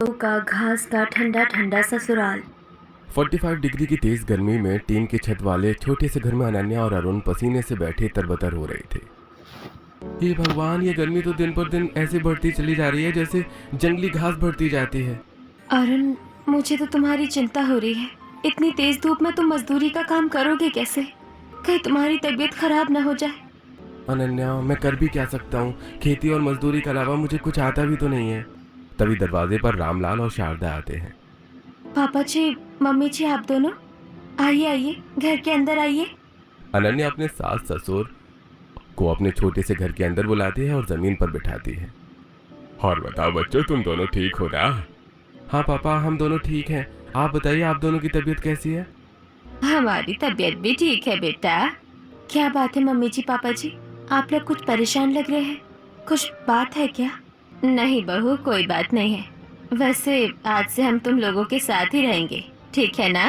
का घास का ठंडा ठंडा ससुराल। 45 डिग्री की तेज गर्मी में टीन की छत वाले छोटे से घर में अनन्या और अरुण पसीने से बैठे तरबतर हो रहे थे। हे भगवान, ये गर्मी तो दिन पर दिन ऐसे बढ़ती चली जा रही है जैसे जंगली घास बढ़ती जाती है। अरुण, मुझे तो तुम्हारी चिंता हो रही है। इतनी तेज धूप में तुम मजदूरी का काम करोगे कैसे? कहीं तुम्हारी तबीयत खराब न हो जाए। अनन्या, मैं कर भी क्या सकता हूँ? खेती और मजदूरी के अलावा मुझे कुछ आता भी तो नहीं है। तभी दरवाजे पर रामलाल और शारदा आते हैं। पापा जी, मम्मी जी, आप दोनों आइए आइए, घर के अंदर आइए। अनन्या अपने सास ससुर को अपने छोटे से घर के अंदर बुलाती है और जमीन पर बिठाती है। और बताओ बच्चों, तुम दोनों ठीक हो ना? हाँ पापा, हम दोनों ठीक हैं। आप बताइए, आप दोनों की तबीयत कैसी है? हमारी तबीयत भी ठीक है बेटा। क्या बात है मम्मी जी, पापा जी, आप लोग कुछ परेशान लग रहे हैं। कुछ बात है क्या? नहीं बहू, कोई बात नहीं है। वैसे आज से हम तुम लोगों के साथ ही रहेंगे, ठीक है ना?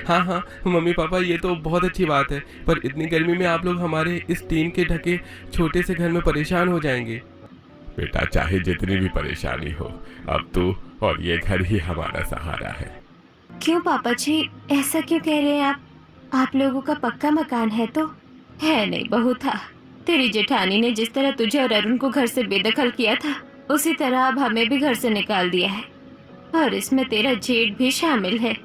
हाँ हाँ मम्मी पापा, ये तो बहुत अच्छी बात है, पर इतनी गर्मी में आप लोग हमारे इस टीन के ढके छोटे से घर में परेशान हो जाएंगे। बेटा, चाहे जितनी भी परेशानी हो, अब तू और ये घर ही हमारा सहारा है। क्यों पापा जी, ऐसा क्यों कह रहे हैं आप लोगों का पक्का मकान है तो? है नहीं बहू, था। तेरी जेठानी ने जिस तरह तुझे और अरुण को घर से बेदखल किया था, उसी तरह अब हमें भी घर से निकाल दिया है, और इसमें तेरा जेठ भी शामिल है।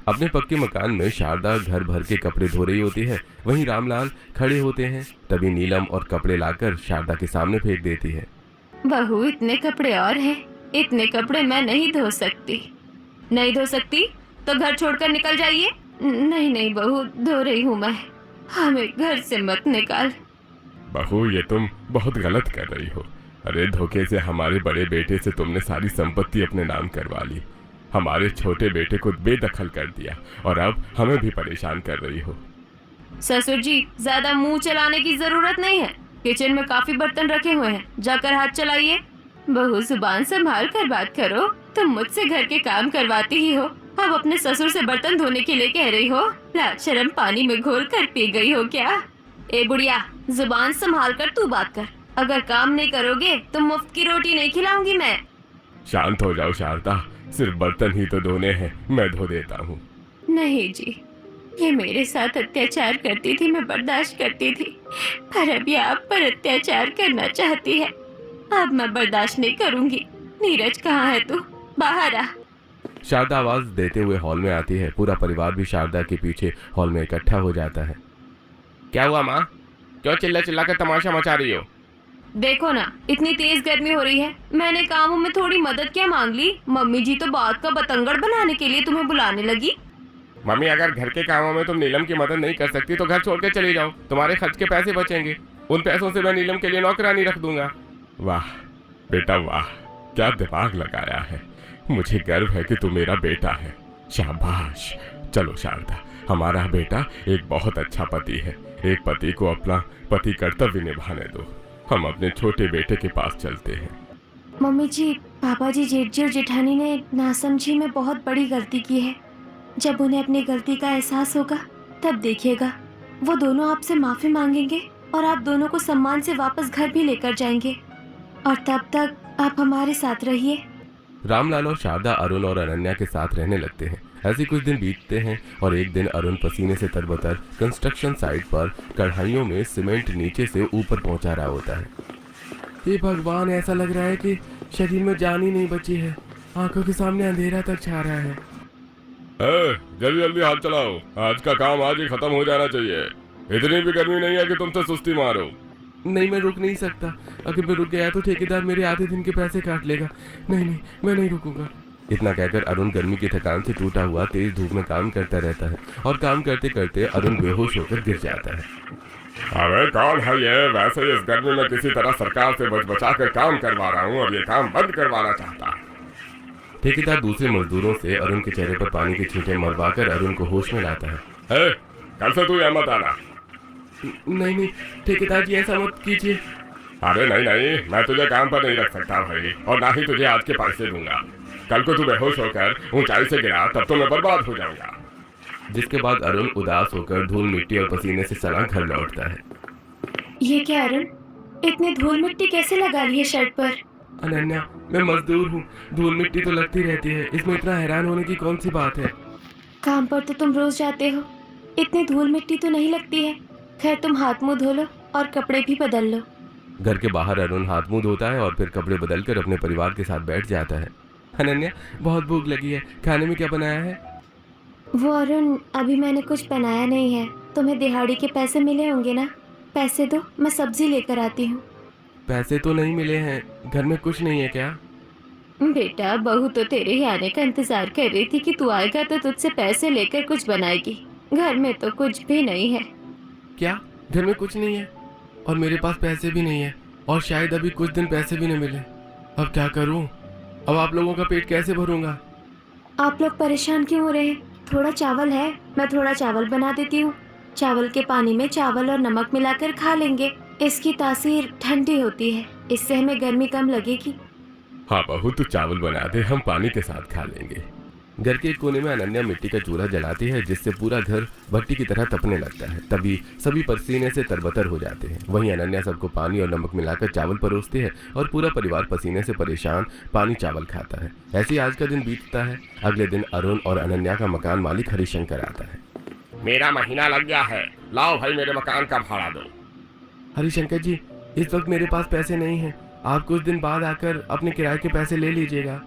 अपने पक्के मकान में शारदा घर भर के कपड़े धो रही होती है। वहीं रामलाल खड़े होते हैं। तभी नीलम और कपड़े लाकर शारदा के सामने फेंक देती है। बहू, इतने कपड़े और हैं, इतने कपड़े मैं नहीं धो सकती। नहीं धो सकती तो घर छोड़कर निकल जाइए। नहीं नहीं बहू, धो रही हूँ मैं। हमें घर से मत निकाल। बहू, ये तुम बहुत गलत कर रही हो। अरे, धोखे से हमारे बड़े बेटे से तुमने सारी संपत्ति अपने नाम करवा ली, हमारे छोटे बेटे को बेदखल कर दिया, और अब हमें भी परेशान कर रही हो। ससुर जी, ज्यादा मुंह चलाने की जरूरत नहीं है। किचन में काफी बर्तन रखे हुए हैं, जाकर हाथ चलाइए। बहू, जुबान संभाल कर बात करो। तुम मुझसे घर के काम करवाती ही हो, अब अपने ससुर से बर्तन धोने के लिए कह रही हो? लाज शर्म पानी में घोल कर पी गई हो क्या? ए बुढ़िया, जुबान संभाल कर तू बात कर। अगर काम नहीं करोगे तो मुफ्त की रोटी नहीं खिलाऊंगी मैं। शांत हो जाओ शारदा, सिर्फ बर्तन ही तो धोने हैं, मैं धो देता हूँ। नहीं जी, ये मेरे साथ अत्याचार करती थी, मैं बर्दाश्त करती थी, पर अब ये आप पर अत्याचार करना चाहती है। अब मैं बर्दाश्त नहीं करूंगी। नीरज, कहाँ है तू? बाहर आ। शारदा आवाज देते हुए हॉल में आती है। पूरा परिवार भी शारदा के पीछे हॉल में इकट्ठा हो जाता है। क्या हुआ माँ? क्यों चिल्ला चिल्ला कर तमाशा मचा रही हो? देखो ना, इतनी तेज गर्मी हो रही है, मैंने कामों में थोड़ी मदद क्या मांग ली? मम्मी जी तो बात का बतंगड़ बनाने के लिए तुम्हें बुलाने लगी। मम्मी, अगर घर के कामों में तुम नीलम की मदद नहीं कर सकती तो घर छोड़ के चली जाओ, तुम्हारे खर्च के पैसे बचेंगे। उन पैसों से मैं नीलम के लिए नौकरानी रख दूंगा। वाह बेटा वाह, क्या दिमाग लगाया है। मुझे गर्व है कि तू मेरा बेटा है। शाबाश। चलो शारदा, हमारा बेटा एक बहुत अच्छा पति है। एक पति को अपना पति कर्तव्य निभाने दो। हम अपने छोटे बेटे के पास चलते हैं। मम्मी जी, पापा जी, जेठ जी और जेठानी ने नासमझी में बहुत बड़ी गलती की है। जब उन्हें अपनी गलती का एहसास होगा, तब देखिएगा, वो दोनों आपसे माफी मांगेंगे और आप दोनों को सम्मान से वापस घर भी लेकर जाएंगे। और तब तक आप हमारे साथ रहिए। रामलाल और शारदा अरुण और अनन्या के साथ रहने लगते हैं। ऐसे कुछ दिन बीतते हैं और एक दिन अरुण पसीने से तरबतर कंस्ट्रक्शन साइट पर कढ़ाइयों में सीमेंट नीचे से ऊपर पहुंचा रहा होता है। ये भगवान, ऐसा लग रहा है कि शरीर में जान ही नहीं बची है। आंखों के सामने अंधेरा तक छा रहा है। जल्दी जल्दी हाथ चलाओ, आज का काम आज ही खत्म हो जाना चाहिए। इतनी भी गर्मी नहीं है कि तुमसे सुस्ती मारो। नहीं, मैं रुक नहीं सकता। अगर मैं रुक गया तो ठेकेदार मेरे आधे दिन के पैसे काट लेगा। नहीं नहीं, मैं नहीं रुकूंगा। इतना कहकर अरुण गर्मी की थकान से टूटा हुआ तेज धूप में काम करता रहता है, और काम करते करते अरुण बेहोश होकर गिर जाता है। अरे कौन है ये? वैसे इस गर्मी में किसी तरह सरकार से बचा कर काम करवा रहा हूँ और ये काम बंद करवाना चाहता है। ठेकेदार दूसरे मजदूरों से अरुण के चेहरे पर पानी की छींटें मरवाकर अरुण को होश में लाता है। कल से तू यहाँ मत आना। नहीं नहीं ठेकेदार जी, ऐसा मत कीजिए। अरे नहीं नहीं, मैं तुझे काम पर नहीं रख सकता भाई, और ना ही तुझे आज के पैसे दूंगा। कल को तू बेहोश होकर ऊंचाई से गिरा तब तो मैं बर्बाद हो जाऊंगा। जिसके बाद अरुण उदास होकर धूल मिट्टी और पसीने से सना घर लौटता है। ये क्या अरुण, इतनी धूल मिट्टी कैसे लगा ली है शर्ट पर? अनन्या, मैं मजदूर हूँ, धूल मिट्टी तो लगती रहती है, इसमें इतना हैरान होने की कौन सी बात है। काम पर तो तुम रोज जाते हो, इतनी धूल मिट्टी तो नहीं लगती है। खैर तुम हाथ मुंह धो लो और कपड़े भी बदल लो। घर के बाहर अरुण हाथ मुंह धोता है और फिर कपड़े बदलकर अपने परिवार के साथ बैठ जाता है। अनन्या, बहुत भूख लगी है, खाने में क्या बनाया है? वो अरुण, अभी मैंने कुछ बनाया नहीं है। तुम्हें दिहाड़ी के पैसे मिले होंगे ना, पैसे दो, मैं सब्जी लेकर आती हूँ। पैसे तो नहीं मिले हैं, घर में कुछ नहीं है क्या? बेटा, बहू तो तेरे ही आने का इंतजार कर रही थी कि तू आएगा तो तुझसे पैसे लेकर कुछ बनाएगी। घर में तो कुछ भी नहीं है। क्या घर में कुछ नहीं है? और मेरे पास पैसे भी नहीं है, और शायद अभी कुछ दिन पैसे भी नहीं मिले। अब क्या करूं? अब आप लोगों का पेट कैसे भरूंगा? आप लोग परेशान क्यों हो रहे हैं? थोड़ा चावल है, मैं थोड़ा चावल बना देती हूँ। चावल के पानी में चावल और नमक मिलाकर खा लेंगे। इसकी तासीर ठंडी होती है, इससे हमें गर्मी कम लगेगी। हाँ बहू, तू चावल बना दे, हम पानी के साथ खा लेंगे। घर के एक कोने में अनन्या मिट्टी का चूल्हा जलाती है, जिससे पूरा घर भट्टी की तरह तपने लगता है। तभी सभी पसीने से तरबतर हो जाते हैं। वहीं अनन्या सबको पानी और नमक मिलाकर चावल परोसती है और पूरा परिवार पसीने से परेशान पानी चावल खाता है। ऐसे ही आज का दिन बीतता है। अगले दिन अरुण और अनन्या का मकान मालिक हरिशंकर आता है। मेरा महीना लग गया है, लाओ भाई मेरे मकान का भाड़ा दो। हरिशंकर जी, इस वक्त मेरे पास पैसे नहीं हैं, आप कुछ दिन बाद आकर अपने किराए के पैसे ले लीजिएगा।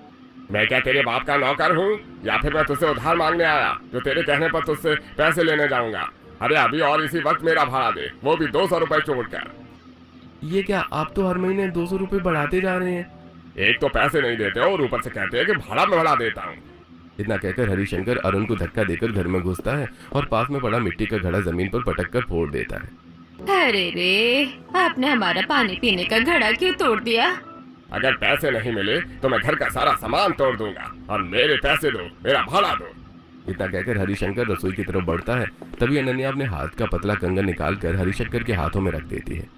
मैं क्या तेरे बाप का नौकर हूँ, या फिर मैं तुझसे उधार मांगने आया जो तेरे कहने पर तुझसे पैसे लेने जाऊंगा? अरे अभी और इसी वक्त मेरा भाड़ा दे, वो भी 200 रुपए छोड़ कर। ये क्या, आप तो हर महीने 200 रुपये बढ़ाते जा रहे हैं। एक तो पैसे नहीं देते और ऊपर से कहते हैं कि भाड़ा मैं बढ़ा देता हूँ। इतना कहकर हरिशंकर अरुण को धक्का देकर घर में घुसता है और पास में पड़ा मिट्टी का घड़ा जमीन पर पटक कर फोड़ देता है। अरे रे, आपने हमारा पानी पीने का घड़ा क्यों तोड़ दिया? अगर पैसे नहीं मिले तो मैं घर का सारा सामान तोड़ दूंगा, और मेरे पैसे दो, मेरा भाड़ा दो। इतना कहकर हरिशंकर रसोई की तरफ बढ़ता है। तभी अनन्या अपने हाथ का पतला कंगन निकालकर हरिशंकर के हाथों में रख देती है।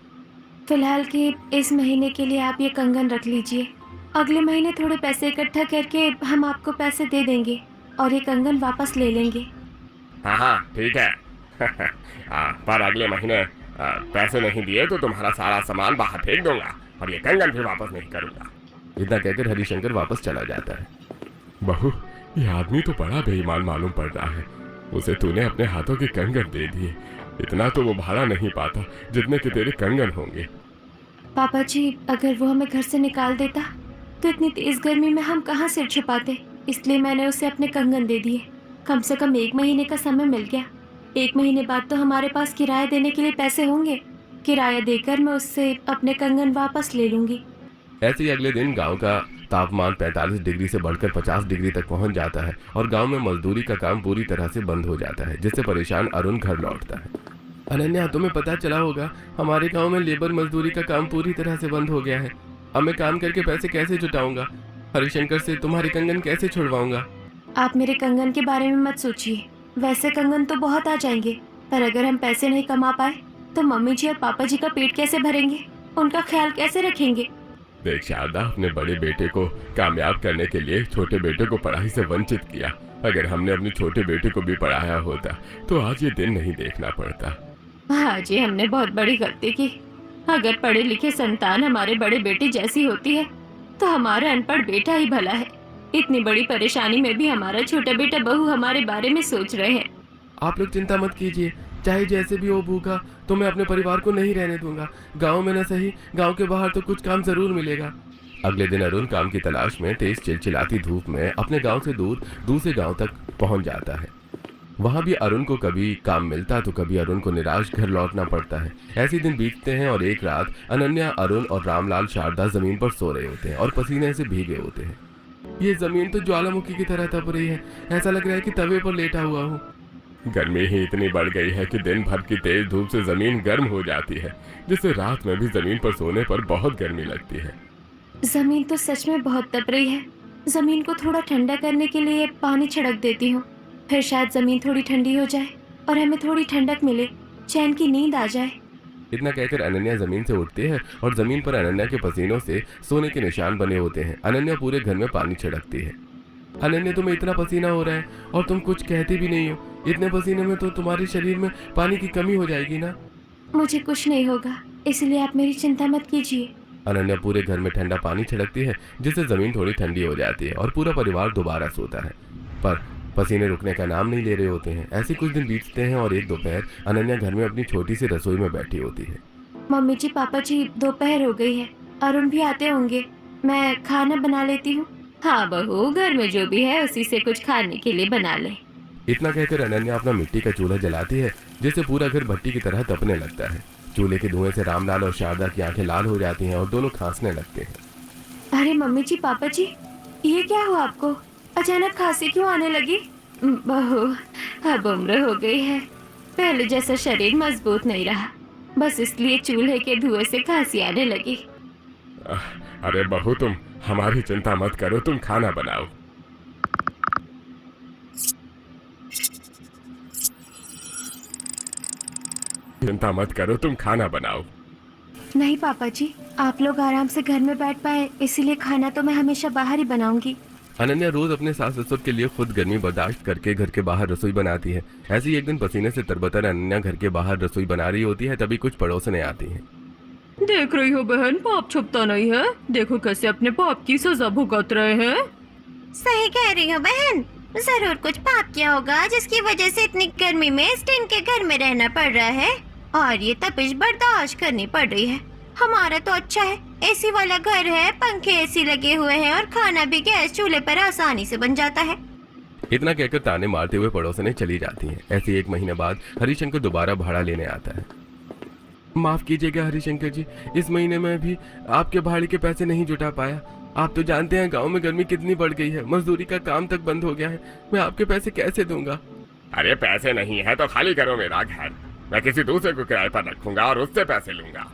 फिलहाल के इस महीने के लिए आप ये कंगन रख लीजिए। अगले महीने थोड़े पैसे इकट्ठा करके हम आपको पैसे दे देंगे और ये कंगन वापस ले लेंगे। हाँ हाँ ठीक है। पर अगले महीने पैसे नहीं दिए तो तुम्हारा सारा सामान बाहर फेंक दूंगा और ये कंगन भी वापस नहीं करूंगा। इतना कहकर हरिशंकर वापस चला जाता है। बहू, ये आदमी तो बड़ा बेईमान मालूम पड़ रहा है। उसे तूने अपने हाथों के कंगन दे दिए, इतना तो वो भाड़ा नहीं पाता जितने के तेरे कंगन होंगे। पापा जी, अगर वो हमें घर से निकाल देता तो इतनी तेज गर्मी में हम कहाँ सिर छुपाते, इसलिए मैंने उसे अपने कंगन दे दिए। कम से कम 1 महीने का समय मिल गया। 1 महीने बाद तो हमारे पास किराया देने के लिए पैसे होंगे। किराया देकर मैं उससे अपने कंगन वापस ले लूंगी। ऐसे ही अगले दिन गांव का तापमान 45 डिग्री से बढ़कर 50 डिग्री तक पहुंच जाता है और गांव में मजदूरी का काम पूरी तरह से बंद हो जाता है, जिससे परेशान अरुण घर लौटता है। अनन्या, तुम्हें पता चला होगा, हमारे गांव में लेबर मजदूरी का काम पूरी तरह से बंद हो गया है। अब मैं काम करके पैसे कैसे जुटाऊंगा? हरिशंकर से तुम्हारे कंगन कैसे छुड़वाऊंगा? आप मेरे कंगन के बारे में मत सोचिए, वैसे कंगन तो बहुत आ जाएंगे, पर अगर हम पैसे नहीं कमा पाए तो मम्मी जी और पापा जी का पेट कैसे भरेंगे, उनका ख्याल कैसे रखेंगे? देख शारदा, अपने बड़े बेटे को कामयाब करने के लिए छोटे बेटे को पढ़ाई से वंचित किया। अगर हमने अपने छोटे बेटे को भी पढ़ाया होता तो आज ये दिन नहीं देखना पड़ता। हाँ जी, हमने बहुत बड़ी गलती की। अगर पढ़े लिखे संतान हमारे बड़े बेटे जैसी होती है तो हमारा अनपढ़ बेटा ही भला है। इतनी बड़ी परेशानी में भी हमारा छोटा बेटा बहू हमारे बारे में सोच रहे हैं। आप लोग चिंता मत कीजिए, चाहे जैसे भी हो भूखा तो मैं अपने परिवार को नहीं रहने दूंगा। गांव में न सही, गांव के बाहर तो कुछ काम जरूर मिलेगा। अगले दिन अरुण काम की तलाश में तेज चिलचिलाती धूप में अपने गांव से दूर दूसरे गांव तक पहुंच जाता है। वहां भी अरुण को कभी काम मिलता तो कभी अरुण को निराश घर लौटना पड़ता है। ऐसे दिन बीतते हैं और एक रात अनन्या, अरुण और रामलाल शारदा जमीन पर सो रहे होते हैं और पसीने से भीगे होते हैं। ये जमीन तो ज्वालामुखी की तरह तप रही है, ऐसा लग रहा है कि तवे पर लेटा हुआ हूँ। गर्मी ही इतनी बढ़ गई है कि दिन भर की तेज धूप से जमीन गर्म हो जाती है, जिससे रात में भी जमीन पर सोने पर बहुत गर्मी लगती है। जमीन तो सच में बहुत तप रही है। जमीन को थोड़ा ठंडा करने के लिए पानी छिड़क देती हूँ, फिर शायद जमीन थोड़ी ठंडी हो जाए और हमें थोड़ी ठंडक मिले, चैन की नींद आ जाए। इतना कहकर अनन्या जमीन से उठती है और जमीन पर अनन्या के पसीनों से सोने के निशान बने होते हैं। अनन्या पूरे घर में पानी छिड़कती है। अनन्या, तुम्हें इतना पसीना हो रहा है और तुम कुछ कहती भी नहीं हो। इतने पसीने में तो तुम्हारे शरीर में पानी की कमी हो जाएगी ना। मुझे कुछ नहीं होगा, इसलिए आप मेरी चिंता मत कीजिए। अनन्या पूरे घर में ठंडा पानी छिड़कती है, जिससे जमीन थोड़ी ठंडी हो जाती है और पूरा परिवार दोबारा सोता है। पर पसीने रुकने का नाम नहीं ले रहे होते हैं। ऐसे कुछ दिन बीतते हैं और एक दोपहर अनन्या घर में अपनी छोटी सी रसोई में बैठी होती है। मम्मी जी, पापा जी, दोपहर हो गई है, अरुण भी आते होंगे, मैं खाना बना लेती हूँ। हाँ बहू, घर में जो भी है उसी से कुछ खाने के लिए बना ले। इतना कहकर अनन्या अपना मिट्टी का चूल्हा जलाती है, जिससे पूरा घर भट्टी की तरह तपने लगता है। चूल्हे के धुएं से रामलाल और शारदा की आंखें लाल हो जाती हैं और दोनों खांसने लगते हैं। अरे मम्मी जी, पापा जी, ये क्या हुआ आपको? अचानक खांसी क्यों आने लगी? बहू, अब उम्र हो गई है, पहले जैसा शरीर मजबूत नहीं रहा, बस इसलिए चूल्हे के धुएं से खांसी आने लगी। अरे बहू, तुम हमारी चिंता मत करो, तुम खाना बनाओ। चिंता मत करो, तुम खाना बनाओ। नहीं पापा जी, आप लोग आराम से घर में बैठ पाए, इसीलिए खाना तो मैं हमेशा बाहर ही बनाऊंगी। अनन्या रोज अपने सास ससुर के लिए खुद गर्मी बर्दाश्त करके घर के बाहर रसोई बनाती है। ऐसे ही एक दिन पसीने से तरबतर अनन्या घर के बाहर रसोई बना रही होती है, तभी कुछ पड़ोसने आती हैं। देख रही हो बहन, पाप छुपता नहीं है, देखो कैसे अपने पाप की सजा भुगत रहे हैं। सही कह रही हो बहन, जरूर कुछ पाप किया होगा जिसकी वजह से इतनी गर्मी में स्टिन के घर में रहना पड़ रहा है और ये तपिश बर्दाश्त करनी पड़ रही है। हमारा तो अच्छा है, एसी वाला घर है, पंखे एसी लगे हुए हैं और खाना भी गैस चूल्हे पर आसानी से बन जाता है। इतना कहकर ताने मारते हुए पड़ोसने चली जाती हैं। ऐसे 1 महीने बाद हरिशंकर दोबारा भाड़ा लेने आता है। माफ कीजिएगा हरिशंकर जी, इस महीने में भी आपके भाड़े के पैसे नहीं जुटा पाया। आप तो जानते हैं गांव में गर्मी कितनी बढ़ गई है, मजदूरी का काम तक बंद हो गया है, मैं आपके पैसे कैसे दूंगा? अरे पैसे नहीं है तो खाली करो मेरा घर, मैं किसी दूसरे को किराए पर रखूंगा और उससे पैसे लूंगा।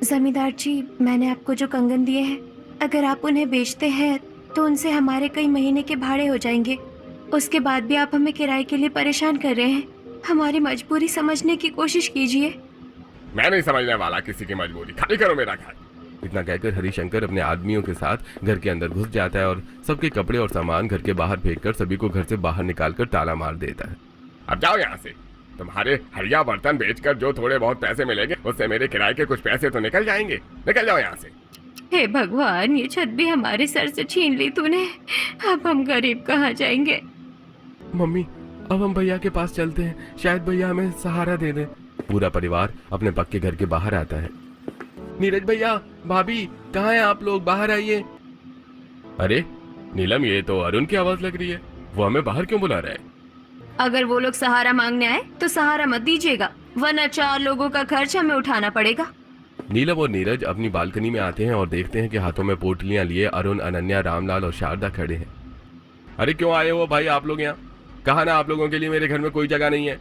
जमींदार जी, मैंने आपको जो कंगन दिए हैं, अगर आप उन्हें बेचते हैं तो उनसे हमारे कई महीने के भाड़े हो जाएंगे। उसके बाद भी आप हमें किराए के लिए परेशान कर रहे हैं, हमारी मजबूरी समझने की कोशिश कीजिए। मैं नहीं समझने वाला किसी की मजबूरी, खाली करो मेरा घर। इतना कहकर हरिशंकर अपने आदमियों के साथ घर के अंदर घुस जाता है और सबके कपड़े और सामान घर के बाहर फेंककर सभी को घर से बाहर निकालकर ताला मार देता है। अब जाओ यहाँ से, तुम्हारे हरिया बर्तन बेचकर जो थोड़े बहुत पैसे मिलेंगे उससे मेरे किराए के कुछ पैसे तो निकल जाएंगे। निकल जाओ यहाँ से। हे भगवान, ये छत भी हमारे सर से छीन ली तूने, अब हम गरीब कहाँ जाएंगे? मम्मी, अब हम भैया के पास चलते हैं, शायद भैया हमें सहारा दे दें। पूरा परिवार अपने पक्के घर के बाहर आता है। नीरज भैया, भाभी, कहाँ हैं आप लोग? बाहर आइए। अरे नीलम, ये तो अरुण की आवाज लग रही है, वो हमें बाहर क्यों बुला रहा है? अगर वो लोग सहारा मांगने आए तो सहारा मत दीजिएगा, वरना 4 लोगों का खर्च हमें उठाना पड़ेगा। नीलम और नीरज अपनी बालकनी में आते हैं और देखते हैं कि हाथों में पोटलियां लिए अरुण, अनन्या, रामलाल और शारदा खड़े हैं। अरे क्यों आए हो भाई आप लोग यहाँ? कहा ना आप लोगों के लिए मेरे घर में कोई जगह नहीं है।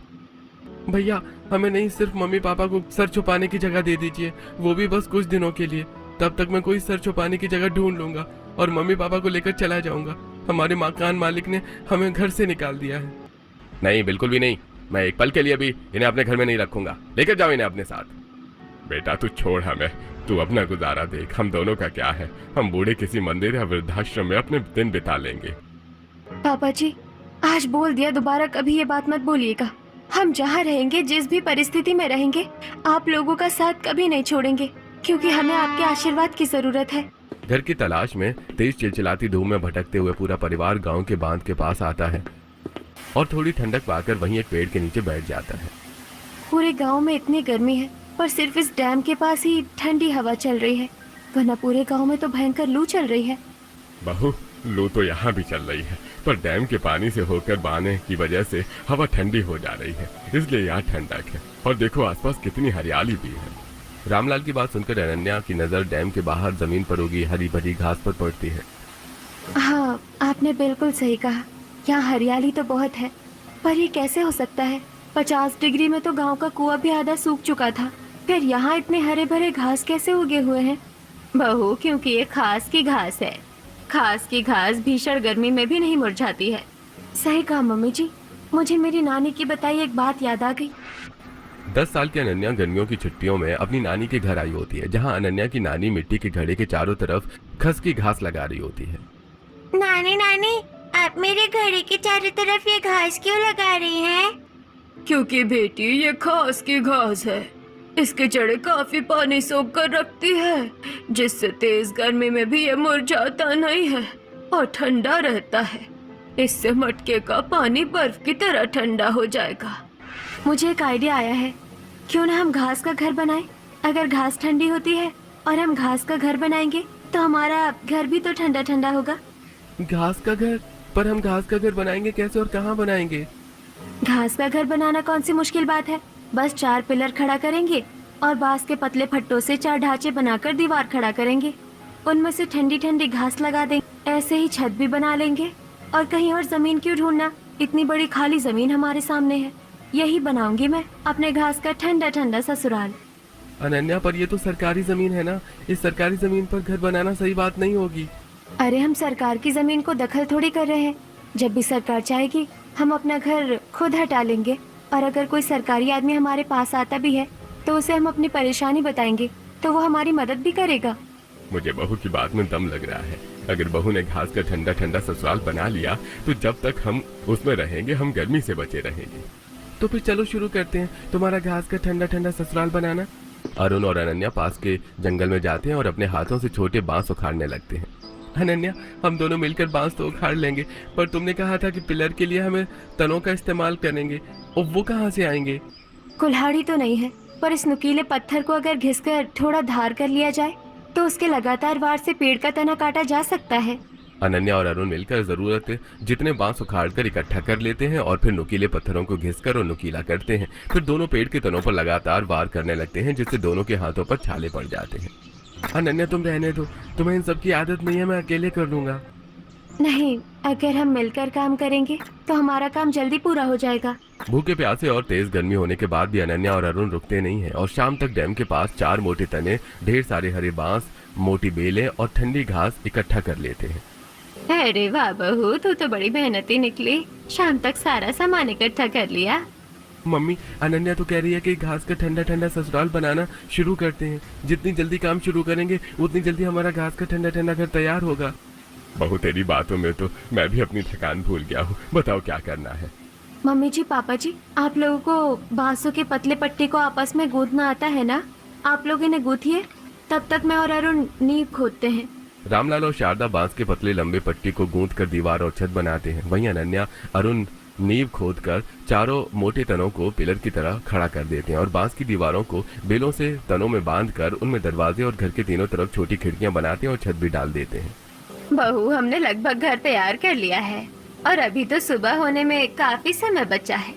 भैया, हमें नहीं, सिर्फ मम्मी पापा को सर छुपाने की जगह दे दीजिए, वो भी बस कुछ दिनों के लिए। तब तक मैं कोई सर छुपाने की जगह ढूंढ लूंगा और मम्मी पापा को लेकर चला जाऊंगा। हमारे मकान मालिक ने हमें घर से निकाल दिया है। नहीं, बिल्कुल भी नहीं, मैं एक पल के लिए भी इन्हें अपने घर में नहीं रखूंगा, लेकर जाओ इन्हें अपने साथ। बेटा तू छोड़ हमें, तू अपना गुजारा देख, हम दोनों का क्या है, हम बूढ़े किसी मंदिर या वृद्धाश्रम में अपने दिन बिता लेंगे। पापा जी, आज बोल दिया, दोबारा कभी ये बात मत बोलिएगा। हम जहाँ रहेंगे, जिस भी परिस्थिति में रहेंगे, आप लोगों का साथ कभी नहीं छोड़ेंगे, क्योंकि हमें आपके आशीर्वाद की जरूरत है। घर की तलाश में तेज चिलचिलाती धूप में भटकते हुए पूरा परिवार गांव के बांध के पास आता है और थोड़ी ठंडक पाकर वहीं एक पेड़ के नीचे बैठ जाता है। पूरे गांव में इतनी गर्मी है, पर सिर्फ इस डैम के पास ही ठंडी हवा चल रही है, वरना पूरे गांव में तो भयंकर लू चल रही है। बहू, लू तो यहाँ भी चल रही है, पर डैम के पानी से होकर बहने की वजह से हवा ठंडी हो जा रही है, इसलिए यहाँ ठंडक है। और देखो आसपास कितनी हरियाली भी है। रामलाल की बात सुनकर अनन्या की नजर डैम के बाहर जमीन पर उगी हरी भरी घास पर पड़ती है। हाँ, आपने बिल्कुल सही कहा, यहाँ हरियाली तो बहुत है, पर ये कैसे हो सकता है? 50 डिग्री में तो गांव का कुआं भी आधा सूख चुका था, फिर यहाँ इतने हरे भरे घास कैसे उगे हुए हैं? बहू, क्योंकि ये खास की घास है। खास की घास भीषण गर्मी में भी नहीं मुरझाती है। सही कहा मम्मी जी, मुझे मेरी नानी की बताई एक बात याद आ गई। 10 साल की अनन्या गर्मियों की छुट्टियों में अपनी नानी के घर आई होती है, जहाँ अनन्या की नानी मिट्टी के घड़े के चारों तरफ खस की घास लगा रही होती है। नानी नानी, आप मेरे घड़े के चारों तरफ ये घास क्यों लगा रही हैं? क्योंकि बेटी, ये खास की घास है। इसकी जड़ें काफी पानी सोख कर रखती है, जिससे तेज गर्मी में भी ये मुरझाता नहीं है और ठंडा रहता है। इससे मटके का पानी बर्फ की तरह ठंडा हो जाएगा। मुझे एक आइडिया आया है, क्यों ना हम घास का घर बनाएं? अगर घास ठंडी होती है और हम घास का घर बनाएंगे तो हमारा घर भी तो ठंडा ठंडा होगा। घास का घर? पर हम घास का घर बनाएंगे कैसे और कहाँ बनाएंगे? घास का घर बनाना कौन सी मुश्किल बात है? बस 4 पिलर खड़ा करेंगे और बांस के पतले फट्टों से 4 ढांचे बनाकर दीवार खड़ा करेंगे। उनमें से ठंडी ठंडी घास लगा देंगे। ऐसे ही छत भी बना लेंगे। और कहीं और जमीन क्यों ढूंढना, इतनी बड़ी खाली जमीन हमारे सामने है। यही बनाऊंगी मैं अपने घास का ठंडा ठंडा ससुराल। अनन्या, पर ये तो सरकारी जमीन है ना, इस सरकारी जमीन पर घर बनाना सही बात नहीं होगी। अरे हम सरकार की जमीन को दखल थोड़ी कर रहे हैं। जब भी सरकार चाहेगी हम अपना घर खुद हटा लेंगे। और अगर कोई सरकारी आदमी हमारे पास आता भी है तो उसे हम अपनी परेशानी बताएंगे तो वो हमारी मदद भी करेगा। मुझे बहू की बात में दम लग रहा है। अगर बहू ने घास का ठंडा ठंडा ससुराल बना लिया तो जब तक हम उसमें रहेंगे हम गर्मी से बचे रहेंगे। तो फिर चलो शुरू करते हैं तुम्हारा घास का ठंडा ठंडा ससुराल बनाना। अरुण और अनन्या पास के जंगल में जाते हैं और अपने हाथों से छोटे बांस उखाड़ने लगते हैं। अनन्या, हम दोनों मिलकर बांस तो उखाड़ लेंगे, पर तुमने कहा था कि पिलर के लिए हमें तनों का इस्तेमाल करेंगे, और वो कहाँ से आएंगे? कुल्हाड़ी तो नहीं है, पर इस नुकीले पत्थर को अगर घिसकर थोड़ा धार कर लिया जाए तो उसके लगातार वार से पेड़ का तना काटा जा सकता है। अनन्या और अरुण मिलकर जरूरत जितने बांस उखाड़कर इकट्ठा कर लेते हैं और फिर नुकीले पत्थरों को घिसकर और नुकीला करते हैं। फिर दोनों पेड़ के तनों पर लगातार वार करने लगते हैं, जिससे दोनों के हाथों पर छाले पड़ जाते हैं। अनन्या, तुम रहने दो, तुम्हें इन सब की आदत नहीं है, मैं अकेले कर लूंगा। नहीं, अगर हम मिलकर काम करेंगे तो हमारा काम जल्दी पूरा हो जाएगा। भूखे प्यासे और तेज गर्मी होने के बाद भी अनन्या और अरुण रुकते नहीं हैं और शाम तक डैम के पास 4 मोटे तने, ढेर सारे हरे बांस, मोटी बेलें और ठंडी घास इकट्ठा कर लेते हैं। अरे वाह बहू, तू तो बड़ी मेहनती निकली। शाम तक सारा सामान इकट्ठा कर लिया। मम्मी, अनन्या तो कह रही है कि घास का ठंडा ठंडा ससुराल बनाना शुरू करते हैं। जितनी जल्दी काम शुरू करेंगे उतनी जल्दी हमारा घास का ठंडा ठंडा घर तैयार होगा। बहू, तेरी बातों में तो मैं भी अपनी थकान भूल गया हूँ। बताओ क्या करना है? मम्मी जी, पापा जी, आप लोगों को बांसों के पतले पट्टी को आपस में गूंथना आता है ना? आप लोग इन्हें गूंथिए, तब तक मैं और अरुण नींव खोदते हैं। रामलाल और शारदा बांस के पतले लंबे पट्टी को गूंथ कर दीवार और छत बनाते हैं। वहीं अनन्या अरुण नींव खोदकर चारों मोटे तनों को पिलर की तरह खड़ा कर देते हैं और बांस की दीवारों को बेलों से तनों में बांधकर उनमें दरवाजे और घर के तीनों तरफ छोटी खिड़कियां बनाते हैं और छत भी डाल देते हैं। बहू, हमने लगभग घर तैयार कर लिया है और अभी तो सुबह होने में काफी समय बचा है।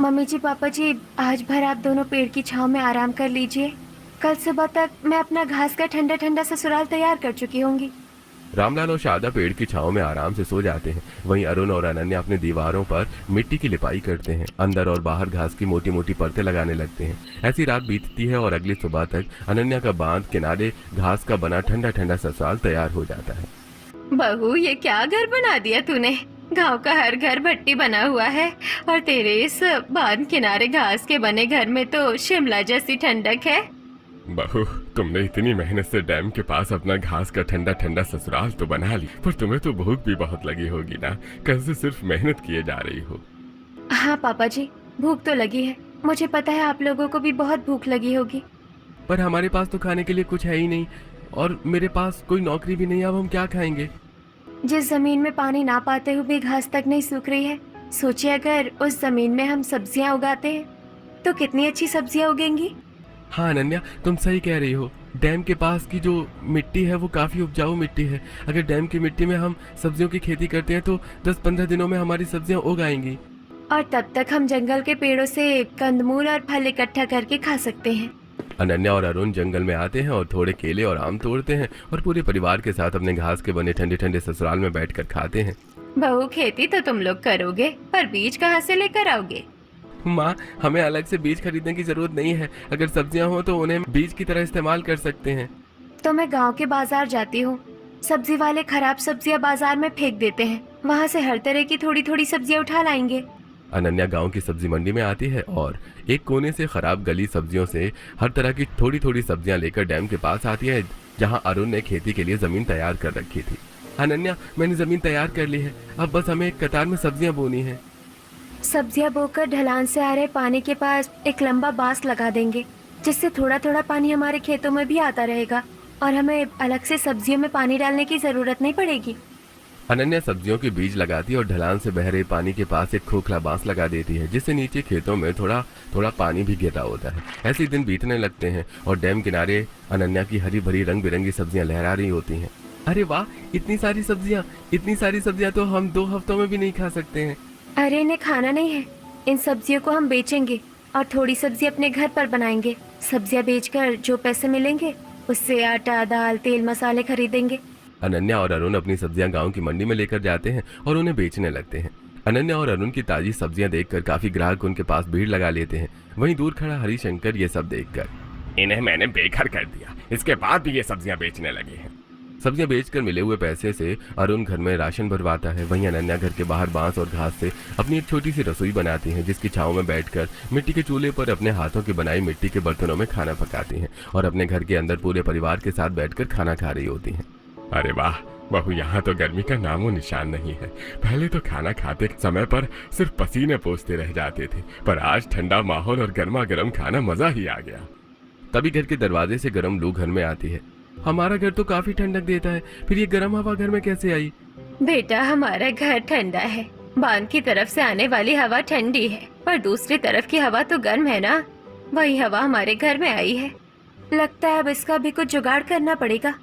मम्मी जी, पापा जी, आज भर आप दोनों पेड़ की छांव में आराम कर लीजिए। कल सुबह तक मैं अपना घास का ठंडा ठंडा ससुराल तैयार कर चुकी होंगी। रामलाल और शारदा पेड़ की छांव में आराम से सो जाते हैं। वहीं अरुण और अनन्या अपनी दीवारों पर मिट्टी की लिपाई करते हैं, अंदर और बाहर घास की मोटी मोटी परतें लगाने लगते हैं। ऐसी रात बीतती है और अगली सुबह तक अनन्या का बांध किनारे घास का बना ठंडा ठंडा ससुराल तैयार हो जाता है। बहू, ये क्या घर बना दिया तूने? गांव का हर घर भट्टी बना हुआ है और तेरे इस बांध किनारे घास के बने घर में तो शिमला जैसी ठंडक है। बहू, तुमने इतनी मेहनत से डैम के पास अपना घास का ठंडा ठंडा ससुराल तो बना ली, पर तुम्हें तो भूख भी बहुत लगी होगी ना? कल से सिर्फ मेहनत किए जा रही हो। हाँ पापा जी, भूख तो लगी है। मुझे पता है आप लोगों को भी बहुत भूख लगी होगी। पर हमारे पास तो खाने के लिए कुछ है ही नहीं और मेरे पास कोई नौकरी भी नहीं। अब हम क्या खाएंगे? जिस जमीन में पानी ना पाते हुए भी घास तक नहीं सूख रही है, सोचिए अगर उस जमीन में हम सब्जियां उगाते हैं तो कितनी अच्छी सब्जियां उगेंगी। हाँ अनन्या, तुम सही कह रही हो। डैम के पास की जो मिट्टी है वो काफी उपजाऊ मिट्टी है। अगर डैम की मिट्टी में हम सब्जियों की खेती करते हैं तो 10-15 दिनों में हमारी सब्जियां उग आएंगी। और तब तक हम जंगल के पेड़ों से कंदमूल और फल इकट्ठा करके खा सकते हैं। अनन्या और अरुण जंगल में आते हैं और थोड़े केले और आम तोड़ते हैं और पूरे परिवार के साथ अपने घास के बने ठंडे ठंडे ससुराल में बैठकर खाते हैं। बहू, खेती तो तुम लोग करोगे, पर बीज कहाँ से लेकर आओगे? माँ, हमें अलग से बीज खरीदने की जरूरत नहीं है। अगर सब्जियां हो तो उन्हें बीज की तरह इस्तेमाल कर सकते हैं। तो मैं गांव के बाजार जाती हूँ। सब्जी वाले खराब सब्जियां बाजार में फेंक देते हैं, वहाँ से हर तरह की थोड़ी थोड़ी सब्जियां उठा लाएंगे। अनन्या गांव की सब्जी मंडी में आती है और एक कोने से खराब गली सब्जियों से हर तरह की थोड़ी थोड़ी सब्जियां लेकर डैम के पास आती है, जहां अरुण ने खेती के लिए जमीन तैयार कर रखी थी। अनन्या, मैंने जमीन तैयार कर ली है, अब बस हमें एक कतार में सब्जियां बोनी है। सब्जियां बोकर ढलान से आ रहे पानी के पास एक लंबा बांस लगा देंगे जिससे थोड़ा थोड़ा पानी हमारे खेतों में भी आता रहेगा और हमें अलग से सब्जियों में पानी डालने की जरूरत नहीं पड़ेगी। अनन्या सब्जियों के बीज लगाती है और ढलान से बह रहे पानी के पास एक खोखला बांस लगा देती है, जिससे नीचे खेतों में थोड़ा थोड़ा पानी भी गिर रहा होता है। ऐसे दिन बीतने लगते हैं और डैम किनारे अनन्या की हरी भरी रंग बिरंगी सब्जियां लहरा रही होती हैं। अरे वाह, इतनी सारी सब्जियां तो हम 2 हफ्तों में भी नहीं खा सकते हैं। अरे इन्हें खाना नहीं है, इन सब्जियों को हम बेचेंगे और थोड़ी सब्जी अपने घर पर बनाएंगे। सब्जियां बेचकर जो पैसे मिलेंगे उससे आटा, दाल, तेल, मसाले खरीदेंगे। अनन्या और अरुण अपनी सब्जियां गांव की मंडी में लेकर जाते हैं और उन्हें बेचने लगते हैं। अनन्या और अरुण की ताजी सब्जियां देखकर काफी ग्राहक उनके पास भीड़ लगा लेते हैं। वहीं दूर खड़ा हरिशंकर ये सब देखकर, इन्हें मैंने बेघर कर दिया, इसके बाद भी ये सब्जियां बेचने लगे हैं। सब्जियां बेचकर मिले हुए पैसे से अरुण घर में राशन भरवाता है। वहीं अनन्या घर के बाहर बांस और घास से अपनी एक छोटी सी रसोई बनाती है, जिसकी छांव में बैठकर मिट्टी के चूल्हे पर अपने हाथों की बनाई मिट्टी के बर्तनों में खाना पकाती हैं और अपने घर के अंदर पूरे परिवार के साथ बैठकर खाना खा रही होती हैं। अरे वाह बहू, यहाँ तो गर्मी का नामो निशान नहीं है। पहले तो खाना खाते समय पर सिर्फ पसीने पोंछते रह जाते थे, पर आज ठंडा माहौल और गर्मा गर्म खाना मजा ही आ गया। तभी घर के दरवाजे से गर्म लू घर में आती है। हमारा घर तो काफी ठंडक देता है, फिर ये गर्म हवा घर में कैसे आई? बेटा, हमारा घर ठंडा है। बांध की तरफ से आने वाली हवा ठंडी है, पर दूसरी तरफ की हवा तो गर्म है ना। वही हवा हमारे घर में आई है। लगता है अब इसका भी कुछ जुगाड़ करना पड़ेगा।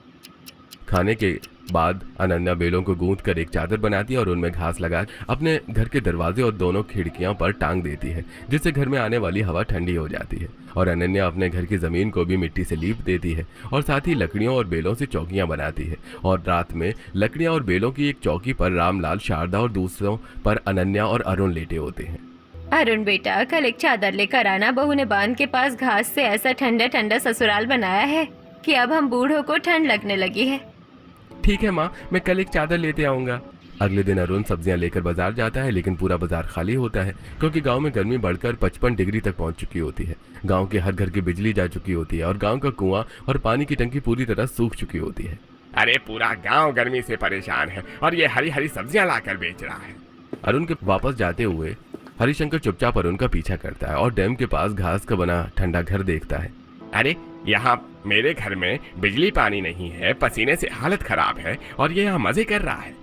खाने के बाद अनन्या बेलों को गूंथ कर एक चादर बनाती है और उनमें घास लगा अपने घर के दरवाजे और दोनों खिड़कियों पर टांग देती है, जिससे घर में आने वाली हवा ठंडी हो जाती है। और अनन्या अपने घर की जमीन को भी मिट्टी से लीप देती है और साथ ही लकड़ियों और बेलों से चौकियां बनाती है। और रात में लकड़ियां और बेलों की एक चौकी पर रामलाल, शारदा और दूसरों पर अनन्या और अरुण लेटे होते हैं। अरुण बेटा, कल एक चादर लेकर आना। बहू ने बांध के पास घास से ऐसा ठंडा ठंडा ससुराल बनाया है कि अब हम बूढ़ों को ठंड लगने लगी है। ठीक है माँ, मैं कल एक चादर लेते आऊंगा। अगले दिन अरुण सब्जियां लेकर बाजार जाता है, लेकिन पूरा बाजार खाली होता है क्योंकि गांव में गर्मी बढ़कर 55 डिग्री तक पहुंच चुकी होती है। गांव के हर घर की बिजली जा चुकी होती है और गांव का कुआं और पानी की टंकी पूरी तरह सूख चुकी होती है। अरे पूरा गांव गर्मी से परेशान है और ये हरी हरी सब्जियां लाकर बेच रहा है। अरुण के वापस जाते हुए हरिशंकर चुपचाप अरुण का पीछा करता है और डैम के पास घास का बना ठंडा घर देखता है। अरे यहाँ मेरे घर में बिजली पानी नहीं है, पसीने से हालत खराब है और ये यहाँ मजे कर रहा है।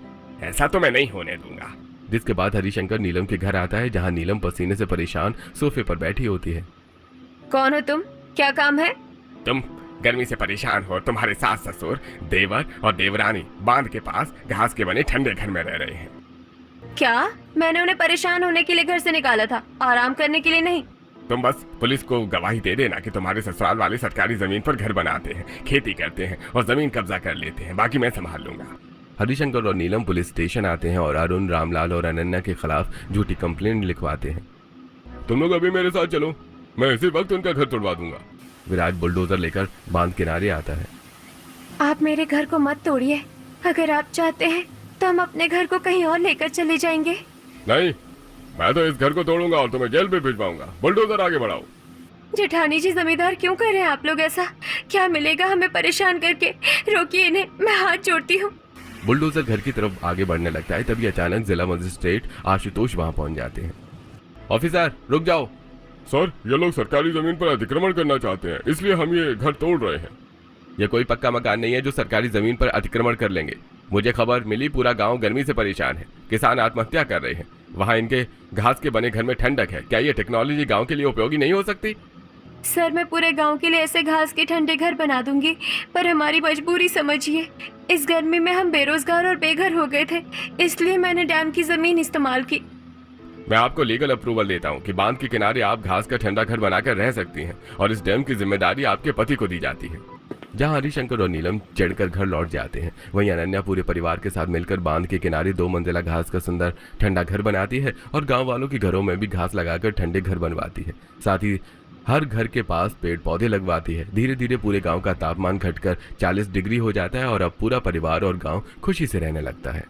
ऐसा तो मैं नहीं होने दूंगा। जिसके बाद हरिशंकर नीलम के घर आता है, जहाँ नीलम पसीने से परेशान सोफे पर बैठी होती है। कौन हो तुम? क्या काम है? तुम गर्मी से परेशान हो। तुम्हारे सास ससुर, देवर और देवरानी बांध के पास घास के बने ठंडे घर में रह रहे हैं। क्या? मैंने उन्हें परेशान होने के लिए घर से निकाला था, आराम करने के लिए नहीं। तुम बस पुलिस को गवाही दे देना कि तुम्हारे ससुराल वाले सरकारी जमीन पर घर बनाते हैं, खेती करते हैं और जमीन कब्जा कर लेते हैं। बाकी मैं संभाल लूंगा। हरिशंकर और नीलम पुलिस स्टेशन आते हैं और अरुण, रामलाल और अनन्या के खिलाफ झूठी कंप्लेंट लिखवाते हैं। तुम लोग अभी मेरे साथ चलो, मैं इसी वक्त उनका घर तोड़वा दूंगा। विराज बुलडोजर लेकर बांध किनारे आता है। आप मेरे घर को मत तोड़िए। अगर आप चाहते हैं तो हम अपने घर को कहीं और लेकर चले जाएंगे। नहीं, मैं तो इस घर को तोड़ूंगा और तुम्हें जेल में भिजवाऊंगा। बुलडोजर आगे बढ़ाओ। जेठानी जी, जमींदार क्यों कर रहे हैं आप लोग ऐसा? क्या मिलेगा हमें परेशान करके? रोकिए इन्हें, मैं हाथ जोड़ती हूँ। बुलडोजर घर की तरफ आगे बढ़ने लगता है, तभी अचानक जिला मजिस्ट्रेट आशुतोष वहां पहुंच जाते हैं। ऑफिसर, रुक जाओ। सर, ये लोग सरकारी जमीन पर अतिक्रमण करना चाहते हैं, इसलिए हम ये घर तोड़ रहे हैं। यह कोई पक्का मकान नहीं है जो सरकारी जमीन पर अतिक्रमण कर लेंगे। मुझे खबर मिली पूरा गांव गर्मी से परेशान है, किसान आत्महत्या कर रहे हैं। वहाँ इनके घास के बने घर में ठंडक है। क्या ये टेक्नोलॉजी गांव के लिए उपयोगी नहीं हो सकती? सर, मैं पूरे गांव के लिए ऐसे घास के ठंडे घर बना दूंगी, पर हमारी मजबूरी समझिए। इस गर्मी में हम बेरोजगार और बेघर हो गए थे, इसलिए मैंने डैम की जमीन इस्तेमाल की। मैं आपको लीगल अप्रूवल देता हूँ कि बांध के किनारे आप घास का ठंडा घर बनाकर रह सकती हैं और इस डैम की जिम्मेदारी आपके पति को दी जाती है। जहाँ हरिशंकर और नीलम चढ़कर घर लौट जाते हैं, वहीं अनन्या पूरे परिवार के साथ मिलकर बांध के किनारे 2 मंजिला घास का सुंदर ठंडा घर बनाती है और गांव वालों के घरों में भी घास लगाकर ठंडे घर बनवाती है। साथ ही हर घर के पास पेड़ पौधे लगवाती है। धीरे धीरे पूरे गांव का तापमान घटकर 40 डिग्री हो जाता है और अब पूरा परिवार और गांव खुशी से रहने लगता है।